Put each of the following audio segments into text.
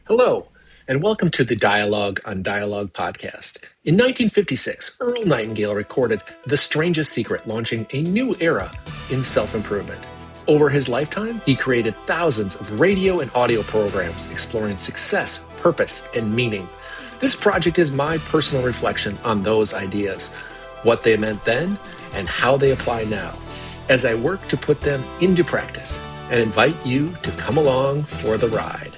Hello, and welcome to the Dialogue on Dialogue podcast. In 1956, Earl Nightingale recorded The Strangest Secret, launching a new era in self-improvement. Over his lifetime, he created thousands of radio and audio programs exploring success, purpose, and meaning. This project is my personal reflection on those ideas, what they meant then, and how they apply now, as I work to put them into practice and invite you to come along for the ride.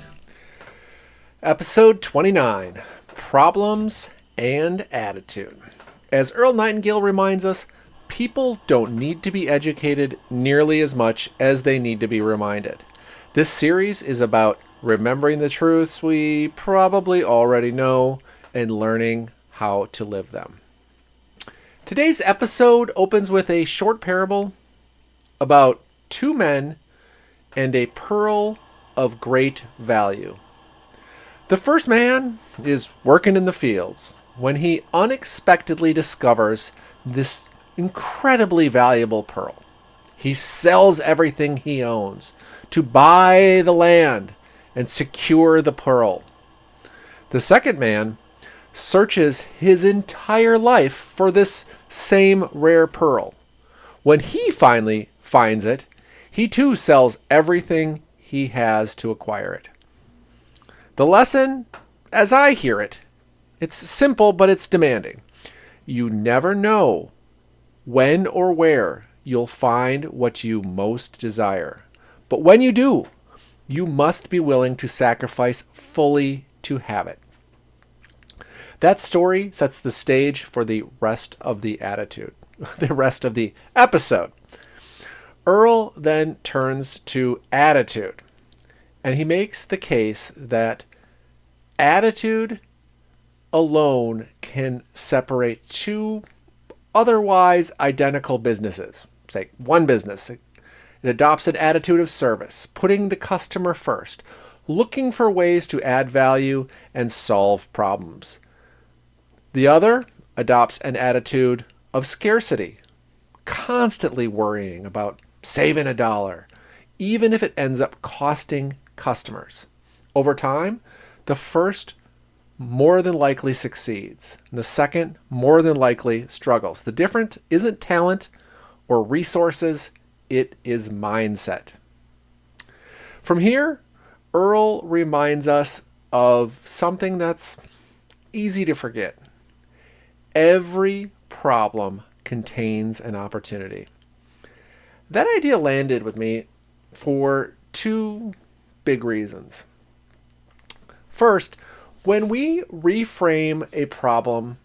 Episode 29, Problems and Attitude. As Earl Nightingale reminds us, people don't need to be educated nearly as much as they need to be reminded. This series is about remembering the truths we probably already know and learning how to live them. Today's episode opens with a short parable about two men and a pearl of great value. The first man is working in the fields when he unexpectedly discovers this incredibly valuable pearl. He sells everything he owns to buy the land and secure the pearl. The second man searches his entire life for this same rare pearl. When he finally finds it, he too sells everything he has to acquire it. The lesson, as I hear it, it's simple, but it's demanding. You never know when or where you'll find what you most desire. But when you do, you must be willing to sacrifice fully to have it. That story sets the stage for the rest of the episode. Earl then turns to attitude, and he makes the case that attitude alone can separate two otherwise identical businesses. Say one business, it adopts an attitude of service, putting the customer first, looking for ways to add value and solve problems. The other adopts an attitude of scarcity, constantly worrying about saving a dollar, even if it ends up costing customers. Over time, the first more than likely succeeds, and the second more than likely struggles. The difference isn't talent or resources, it is mindset. From here, Earl reminds us of something that's easy to forget. Every problem contains an opportunity. That idea landed with me for two big reasons. First, when we reframe a problem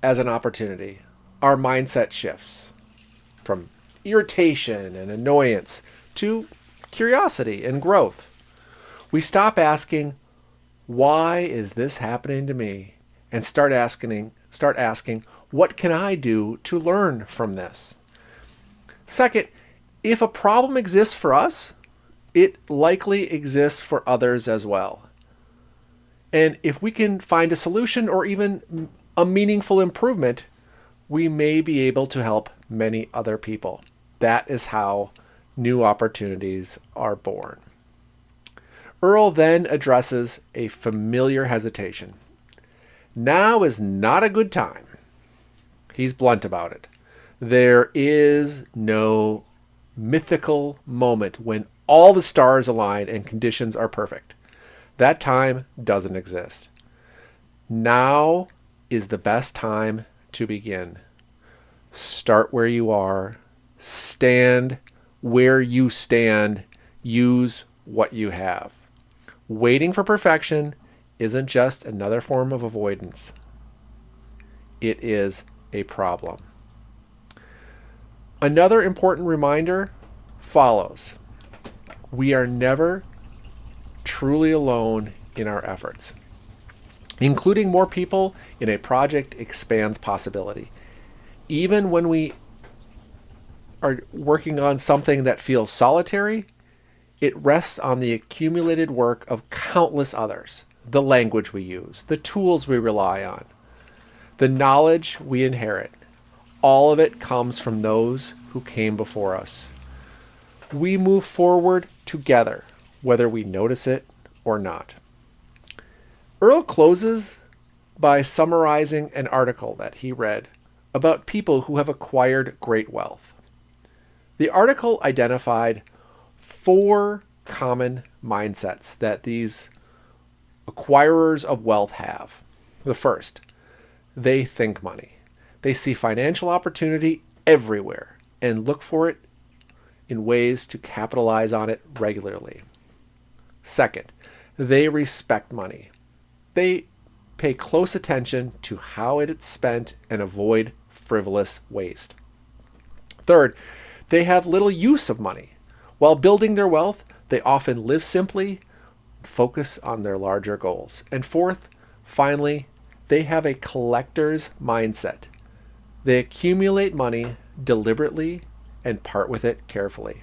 as an opportunity, our mindset shifts from irritation and annoyance to curiosity and growth. We stop asking, why is this happening to me? And start asking, what can I do to learn from this? Second, if a problem exists for us, it likely exists for others as well. And if we can find a solution or even a meaningful improvement, we may be able to help many other people. That is how new opportunities are born. Earl then addresses a familiar hesitation. Now is not a good time. He's blunt about it. There is no mythical moment when all the stars align and conditions are perfect. That time doesn't exist. Now is the best time to begin. Start where you are. Stand where you stand. Use what you have. Waiting for perfection isn't just another form of avoidance. It is a problem. Another important reminder follows. We are never truly alone in our efforts. Including more people in a project expands possibility. Even when we are working on something that feels solitary, it rests on the accumulated work of countless others. The language we use, the tools we rely on, the knowledge we inherit. All of it comes from those who came before us. We move forward together, whether we notice it or not. Earl closes by summarizing an article that he read about people who have acquired great wealth. The article identified 4 common mindsets that these acquirers of wealth have. The first, they think money. They see financial opportunity everywhere and look for it in ways to capitalize on it regularly. Second, they respect money. They pay close attention to how it is spent and avoid frivolous waste. Third, they have little use of money. While building their wealth, they often live simply, focus on their larger goals. And fourth, finally, they have a collector's mindset. They accumulate money deliberately and part with it carefully,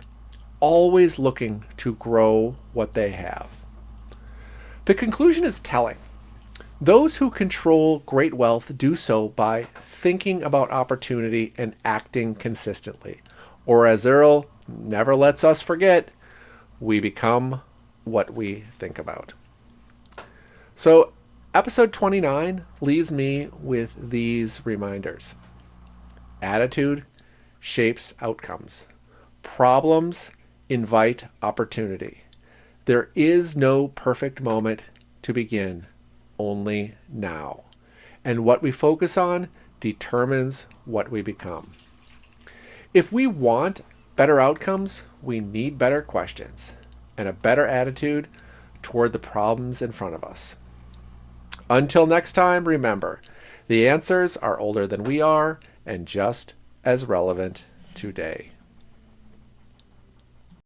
always looking to grow what they have. The conclusion is telling. Those who control great wealth do so by thinking about opportunity and acting consistently. Or as Earl never lets us forget, we become what we think about. So episode 29 leaves me with these reminders. Attitude shapes outcomes. Problems invite opportunity. There is no perfect moment to begin, only now. And what we focus on determines what we become. If we want better outcomes, we need better questions and a better attitude toward the problems in front of us. Until next time, remember, the answers are older than we are and just as relevant today.